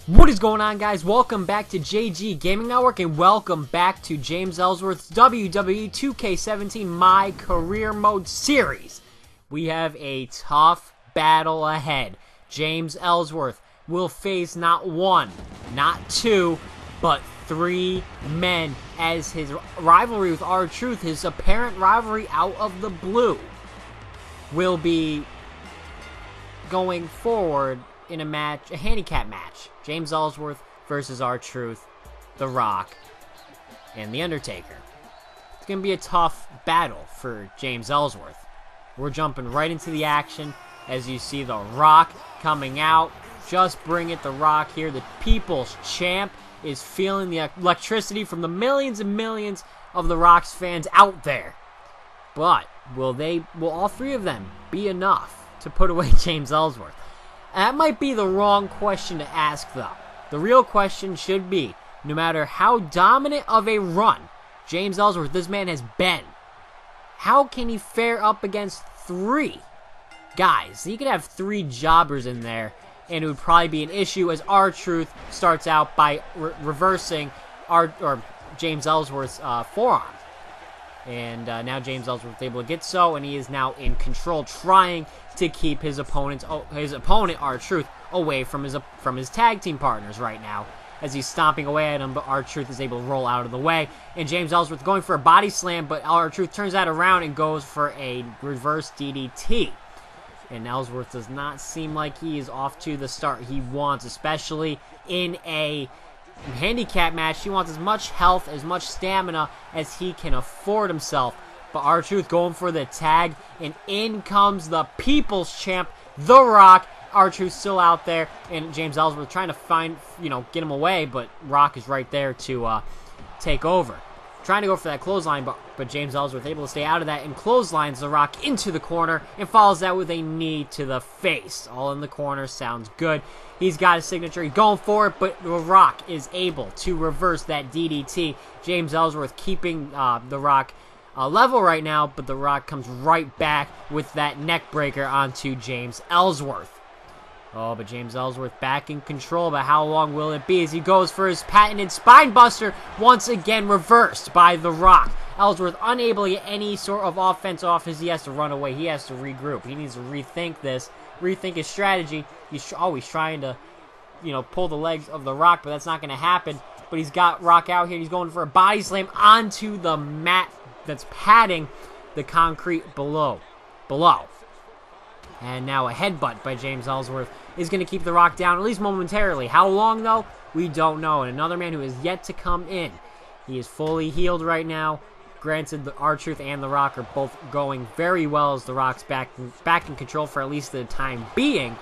What is going on, guys? Welcome back to JG Gaming Network and welcome back to James Ellsworth's WWE 2K17 My Career Mode series. We have a tough battle ahead. James Ellsworth will face not one, not two, but three men as his rivalry with R-Truth, his apparent rivalry out of the blue, will be going forward in a match, a handicap match. James Ellsworth versus R-Truth, The Rock, and The Undertaker. It's going to be a tough battle for James Ellsworth. We're jumping right into the action as you see The Rock coming out. Just bring it, The Rock here. The People's Champ is feeling the electricity from the millions and millions of The Rock's fans out there. But will all three of them be enough to put away James Ellsworth? That might be the wrong question to ask, though. The real question should be, no matter how dominant of a run James Ellsworth, this man, has been, how can he fare up against three guys? He could have three jobbers in there, and it would probably be an issue as R-Truth starts out by reversing James Ellsworth's forearm. And now James Ellsworth is able to get so, and he is now in control, trying to keep his opponent R-Truth away from his tag team partners right now, as he's stomping away at him. But R-Truth is able to roll out of the way, and James Ellsworth going for a body slam, but R-Truth turns that around and goes for a reverse DDT. And Ellsworth does not seem like he is off to the start he wants, especially in a handicap match. He wants as much health, as much stamina as he can afford himself. But R-Truth going for the tag, and in comes the People's Champ, The Rock. R-Truth still out there, and James Ellsworth trying to get him away, but Rock is right there to take over. Trying to go for that clothesline, but James Ellsworth able to stay out of that and clotheslines The Rock into the corner and follows that with a knee to the face. All in the corner, sounds good. He's got his signature, he's going for it, but The Rock is able to reverse that DDT. James Ellsworth keeping The Rock level right now, but The Rock comes right back with that neck breaker onto James Ellsworth. Oh, but James Ellsworth back in control, but how long will it be as he goes for his patented spine buster, once again reversed by The Rock. Ellsworth unable to get any sort of offense off as he has to run away. He has to regroup. He needs to rethink his strategy. He's always trying to, pull the legs of The Rock, but that's not going to happen. But he's got Rock out here. He's going for a body slam onto the mat that's padding the concrete below. And now a headbutt by James Ellsworth is going to keep The Rock down, at least momentarily. How long, though? We don't know. And another man who is yet to come in. He is fully healed right now. Granted, the R-Truth and The Rock are both going very well as The Rock's back in control for at least the time being.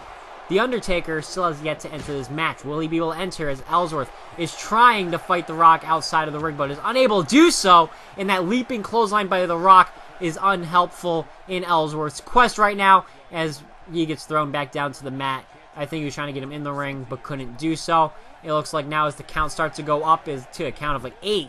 The Undertaker still has yet to enter this match. Will he be able to enter as Ellsworth is trying to fight The Rock outside of the ring, but is unable to do so, and that leaping clothesline by The Rock is unhelpful in Ellsworth's quest right now as he gets thrown back down to the mat. I think he was trying to get him in the ring, but couldn't do so. It looks like now as the count starts to go up is to a count of like 8.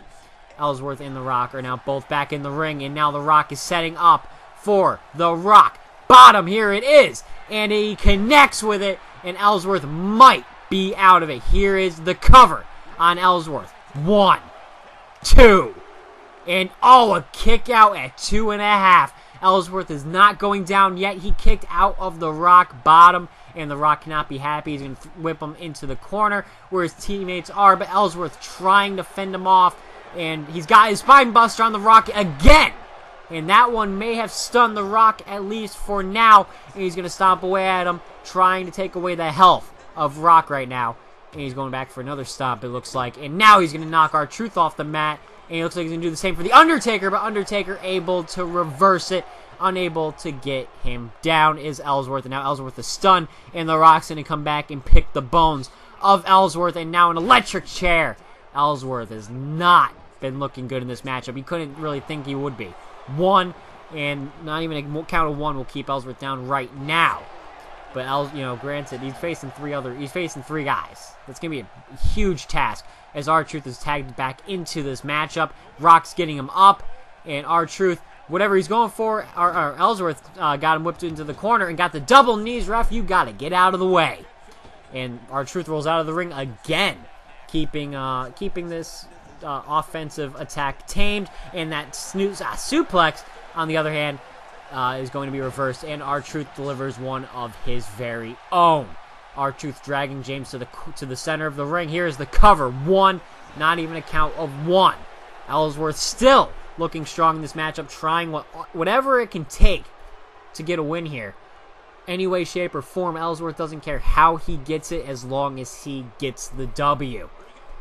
Ellsworth and The Rock are now both back in the ring, and now The Rock is setting up for The Rock Bottom. Here it is, and he connects with it, and Ellsworth might be out of it. Here is the cover on Ellsworth. 1, 2, and a kick out at 2.5. Ellsworth is not going down yet. He kicked out of The Rock Bottom, and The Rock cannot be happy. He's going to whip him into the corner where his teammates are, but Ellsworth trying to fend him off, and he's got his spine buster on The Rock again. And that one may have stunned The Rock, at least for now, and he's going to stomp away at him, trying to take away the health of Rock right now. And he's going back for another stomp, it looks like. And now he's going to knock R-Truth off the mat. And it looks like he's going to do the same for The Undertaker, but Undertaker able to reverse it. Unable to get him down is Ellsworth. And now Ellsworth is stunned, and The Rock's going to come back and pick the bones of Ellsworth. And now an electric chair. Ellsworth has not been looking good in this matchup. He couldn't really think he would be. 1, and not even a count of 1 will keep Ellsworth down right now. But granted, he's facing three guys. That's gonna be a huge task as R-Truth is tagged back into this matchup. Rock's getting him up, and R-Truth, whatever he's going for, Ellsworth got him whipped into the corner and got the double knees. Ref, you gotta get out of the way. And R-Truth rolls out of the ring again, keeping this offensive attack tamed. And that suplex, on the other hand, is going to be reversed, and R-Truth delivers one of his very own. R-Truth dragging James to the center of the ring. Here is the cover. One, not even a count of one. Ellsworth still looking strong in this matchup, trying whatever it can take to get a win here. Any way, shape, or form, Ellsworth doesn't care how he gets it as long as he gets the W.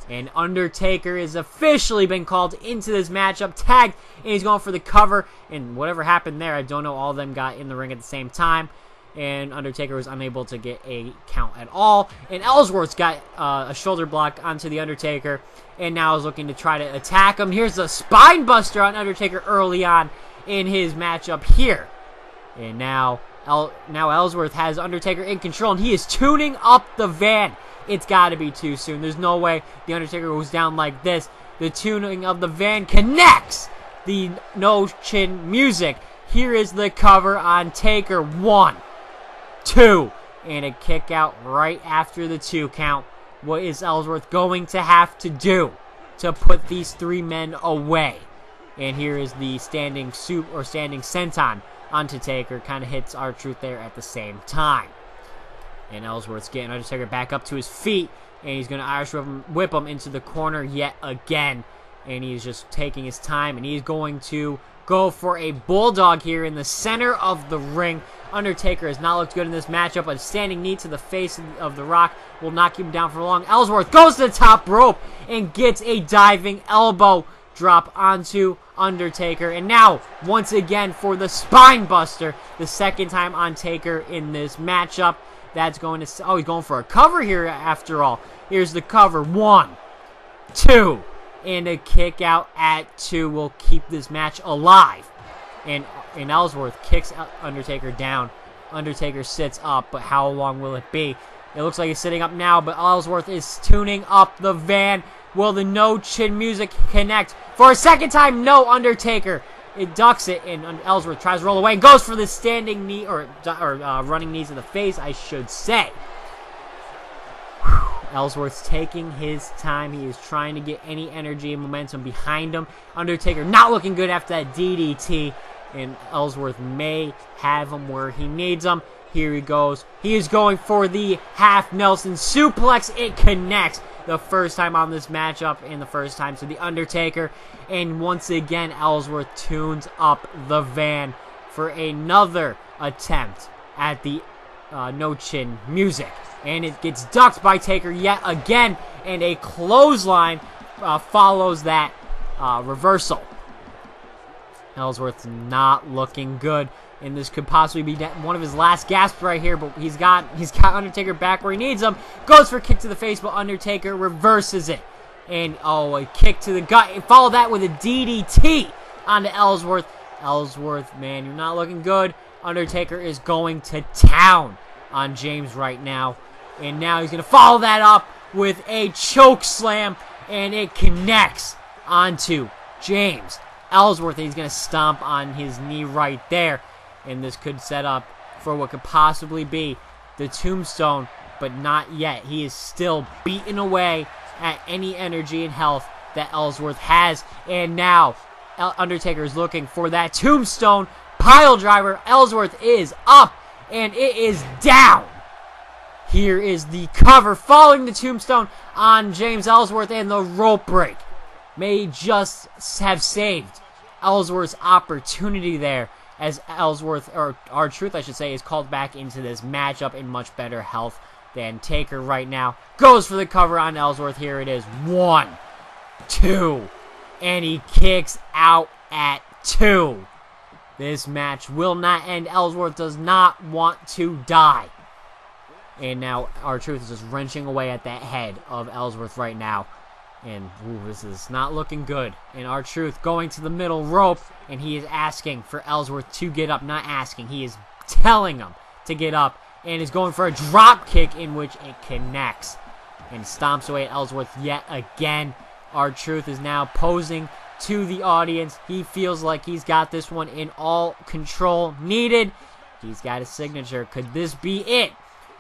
And Undertaker has officially been called into this matchup, tagged, and he's going for the cover. And whatever happened there, I don't know, all of them got in the ring at the same time. And Undertaker was unable to get a count at all. And Ellsworth's got a shoulder block onto the Undertaker, and now is looking to try to attack him. Here's the spine buster on Undertaker early on in his matchup here. And now Ellsworth has Undertaker in control, and he is tuning up the van. It's got to be too soon. There's no way the Undertaker goes down like this. The tuning of the van connects the no-chin music. Here is the cover on Taker. 1, 2, and a kick out right after the 2 count. What is Ellsworth going to have to do to put these 3 men away? And here is the standing senton onto Taker. Kind of hits R-Truth there at the same time. And Ellsworth's getting Undertaker back up to his feet, and he's going to Irish whip him into the corner yet again. And he's just taking his time, and he's going to go for a bulldog here in the center of the ring. Undertaker has not looked good in this matchup. A standing knee to the face of The Rock will not keep him down for long. Ellsworth goes to the top rope and gets a diving elbow drop onto Undertaker. And now, once again, for the spine buster, the second time on Taker in this matchup. That's going to... Oh, he's going for a cover here after all. Here's the cover. 1, 2, and a kick out at 2 will keep this match alive. And Ellsworth kicks Undertaker down. Undertaker sits up, but how long will it be? It looks like he's sitting up now, but Ellsworth is tuning up the van. Will the no-chin music connect? For a second time, no, Undertaker. It ducks it, and Ellsworth tries to roll away and goes for the standing knee, or running knee to the face, I should say. Ellsworth's taking his time. He is trying to get any energy and momentum behind him. Undertaker not looking good after that DDT, and Ellsworth may have him where he needs him. Here he goes. He is going for the half Nelson suplex. It connects. The first time on this matchup, and the first time to the Undertaker. And once again, Ellsworth tunes up the van for another attempt at the no-chin music. And it gets ducked by Taker yet again, and a clothesline follows that reversal. Ellsworth's not looking good, and this could possibly be one of his last gasps right here, but he's got Undertaker back where he needs him. Goes for a kick to the face, but Undertaker reverses it. And, oh, a kick to the gut. And follow that with a DDT onto Ellsworth. Ellsworth, man, you're not looking good. Undertaker is going to town on James right now. And now he's going to follow that up with a choke slam, and it connects onto James Ellsworth. He's going to stomp on his knee right there. And this could set up for what could possibly be the tombstone, but not yet. He is still beating away at any energy and health that Ellsworth has. And now, Undertaker is looking for that tombstone pile driver. Ellsworth is up, and it is down. Here is the cover following the tombstone on James Ellsworth, and the rope break may just have saved Ellsworth's opportunity there, as Ellsworth, or R-Truth I should say, is called back into this matchup in much better health than Taker right now. Goes for the cover on Ellsworth. Here it is. 1, 2, and he kicks out at 2. This match will not end. Ellsworth does not want to die. And now R-Truth is just wrenching away at that head of Ellsworth right now. And this is not looking good. And R-Truth going to the middle rope, and he is asking for Ellsworth to get up. Not asking, he is telling him to get up, and is going for a drop kick in which it connects. And stomps away at Ellsworth yet again. R-Truth is now posing to the audience. He feels like he's got this one in all control needed. He's got his signature. Could this be it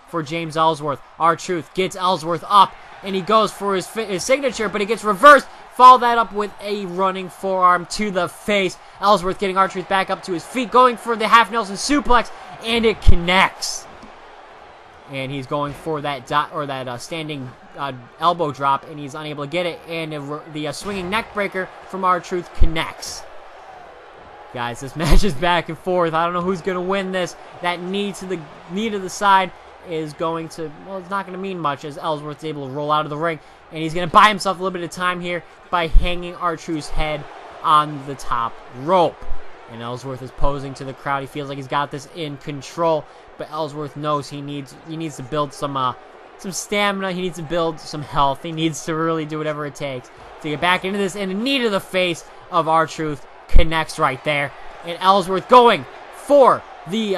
for James Ellsworth. R-Truth gets Ellsworth up, and he goes for his signature, but he gets reversed. Follow that up with a running forearm to the face. Ellsworth getting R-Truth back up to his feet, going for the half Nelson suplex, and it connects. And he's going for that standing elbow drop, and he's unable to get it. And the swinging neck breaker from R-Truth connects. Guys, this match is back and forth. I don't know who's going to win this. That knee to the side is going to, well, it's not going to mean much as Ellsworth's able to roll out of the ring. And he's going to buy himself a little bit of time here by hanging R-Truth's head on the top rope. And Ellsworth is posing to the crowd. He feels like he's got this in control. But Ellsworth knows he needs to build some stamina. He needs to build some health. He needs to really do whatever it takes to get back into this. And the knee to the face of R-Truth connects right there. And Ellsworth going for the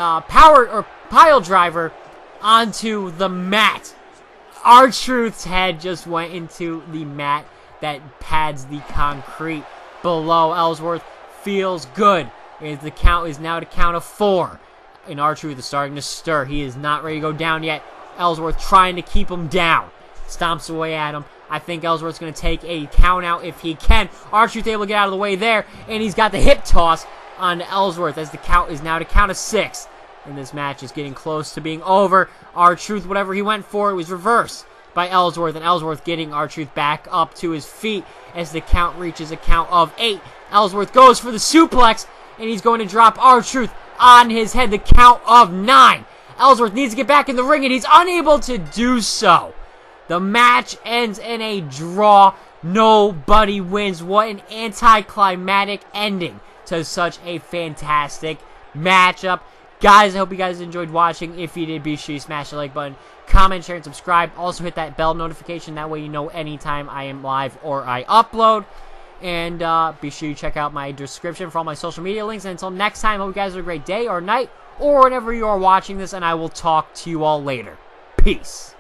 pile driver onto the mat. R-Truth's head just went into the mat that pads the concrete below. Ellsworth feels good. The count is now to count of 4. And R-Truth is starting to stir. He is not ready to go down yet. Ellsworth trying to keep him down. Stomps away at him. I think Ellsworth's going to take a count out if he can. R-Truth able to get out of the way there. And he's got the hip toss on Ellsworth as the count is now to count of 6. And this match is getting close to being over. R-Truth, whatever he went for, it was reversed by Ellsworth. And Ellsworth getting R-Truth back up to his feet as the count reaches a count of 8. Ellsworth goes for the suplex. And he's going to drop R-Truth on his head, the count of 9. Ellsworth needs to get back in the ring, and he's unable to do so. The match ends in a draw. Nobody wins. What an anticlimactic ending to such a fantastic matchup. Guys, I hope you guys enjoyed watching. If you did, be sure you smash the like button, comment, share, and subscribe. Also hit that bell notification. That way you know anytime I am live or I upload. And be sure you check out my description for all my social media links. And until next time, I hope you guys have a great day or night or whenever you are watching this. And I will talk to you all later. Peace.